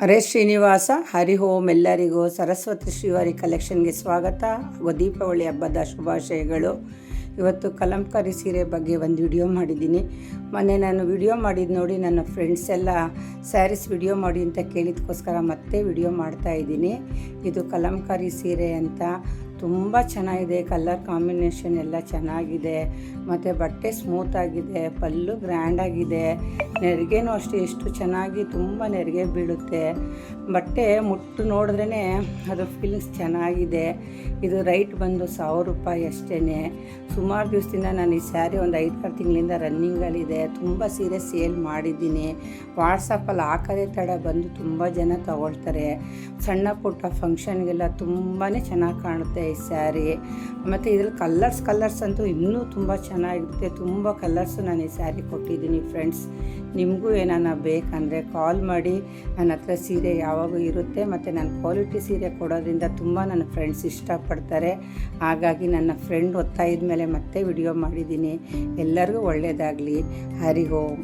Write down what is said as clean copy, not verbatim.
ಹರೇ ಶ್ರೀನಿವಾಸ ಹರಿ ಓಂ. ಎಲ್ಲರಿಗೂ ಸರಸ್ವತಿ ಶ್ರೀವಾರಿ ಕಲೆಕ್ಷನ್ಗೆ ಸ್ವಾಗತ ಹಾಗೂ ದೀಪಾವಳಿ ಹಬ್ಬದ ಶುಭಾಶಯಗಳು. ಇವತ್ತು ಕಲಂಕಾರಿ ಸೀರೆ ಬಗ್ಗೆ ಒಂದು ವಿಡಿಯೋ ಮಾಡಿದ್ದೀನಿ. ಮೊನ್ನೆ ನಾನು ವಿಡಿಯೋ ಮಾಡಿದ್ದು ನೋಡಿ ನನ್ನ ಫ್ರೆಂಡ್ಸ್ ಎಲ್ಲ ಸ್ಯಾರೀಸ್ ವಿಡಿಯೋ ಮಾಡಿ ಅಂತ ಕೇಳಿದಕ್ಕೋಸ್ಕರ ಮತ್ತೆ ವಿಡಿಯೋ ಮಾಡ್ತಾಯಿದ್ದೀನಿ. ಇದು ಕಲಂಕಾರಿ ಸೀರೆ ಅಂತ ತುಂಬ ಚೆನ್ನಾಗಿದೆ. ಕಲರ್ ಕಾಂಬಿನೇಷನ್ ಎಲ್ಲ ಚೆನ್ನಾಗಿದೆ ಮತ್ತು ಬಟ್ಟೆ ಸ್ಮೂತಾಗಿದೆ, ಪಲ್ಲು ಗ್ರ್ಯಾಂಡಾಗಿದೆ, ನೆರಿಗೆನೂ ಅಷ್ಟೇ ಎಷ್ಟು ಚೆನ್ನಾಗಿ ತುಂಬ ನೆರಿಗೆ ಬೀಳುತ್ತೆ. ಬಟ್ಟೆ ಮುಟ್ಟು ನೋಡಿದ್ರೇ ಅದು ಫೀಲಿಂಗ್ಸ್ ಚೆನ್ನಾಗಿದೆ. ಇದು ರೈಟ್ ಬಂದು 1000 ರೂಪಾಯಿ ಅಷ್ಟೇ. ಸುಮಾರು ದಿವಸದಿಂದ ನಾನು ಈ ಸ್ಯಾರಿ ಒಂದು 5-6 ತಿಂಗಳಿಂದ ರನ್ನಿಂಗಲ್ಲಿದೆ. ತುಂಬ ಸೀರೆ ಸೇಲ್ ಮಾಡಿದ್ದೀನಿ. ವಾಟ್ಸಪ್ಪಲ್ಲಿ ಹಾಕೋದೇ ತಡ ಬಂದು ತುಂಬ ಜನ ತಗೊಳ್ತಾರೆ. ಸಣ್ಣ ಪುಟ್ಟ ಫಂಕ್ಷನ್ಗೆಲ್ಲ ತುಂಬಾ ಚೆನ್ನಾಗಿ ಕಾಣುತ್ತೆ ಈ ಸ್ಯಾರಿ. ಮತ್ತು ಇದ್ರಲ್ಲಿ ಕಲರ್ಸ್ ಅಂತೂ ಇನ್ನೂ ತುಂಬ ಚೆನ್ನಾಗಿರುತ್ತೆ. ತುಂಬ ಕಲರ್ಸು ನಾನು ಈ ಸ್ಯಾರಿ ಕೊಟ್ಟಿದ್ದೀನಿ ಫ್ರೆಂಡ್ಸ್. ನಿಮಗೂ ಏನಾನ ಬೇಕಂದರೆ ಕಾಲ್ ಮಾಡಿ. ನನ್ನ ಹತ್ರ ಸೀರೆ ಯಾವಾಗೂ ಇರುತ್ತೆ ಮತ್ತು ನಾನು ಕ್ವಾಲಿಟಿ ಸೀರೆ ಕೊಡೋದ್ರಿಂದ ತುಂಬ ನನ್ನ ಫ್ರೆಂಡ್ಸ್ ಇಷ್ಟಪಡ್ತಾರೆ. ಹಾಗಾಗಿ ನನ್ನ ಫ್ರೆಂಡ್ ಒತ್ತಾಯದ ಮೇಲೆ ಮತ್ತೆ ವಿಡಿಯೋ ಮಾಡಿದ್ದೀನಿ. ಎಲ್ಲರಿಗೂ ಒಳ್ಳೆಯದಾಗಲಿ. ಹರಿ ಓಂ.